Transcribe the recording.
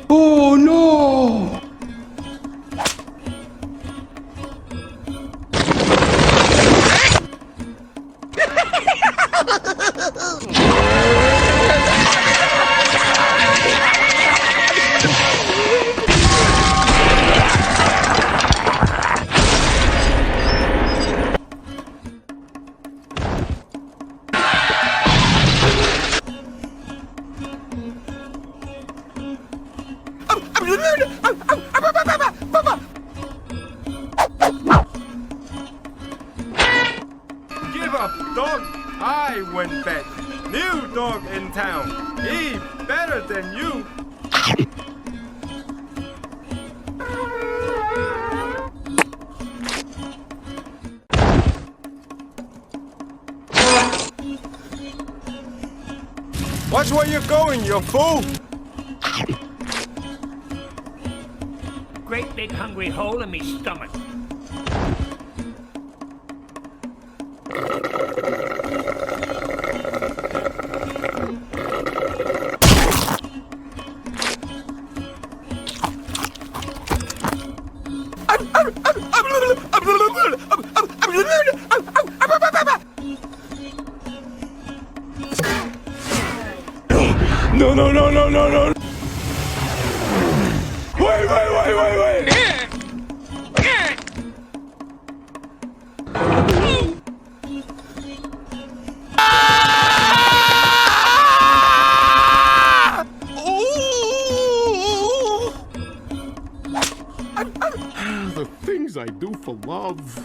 Oh no! Give up, dog. I win bet. New dog in town. He better than you. Watch where you're going, you fool. Great big hungry hole in me stomach. No, no, no, no, no, no! Wait! The things I do for love.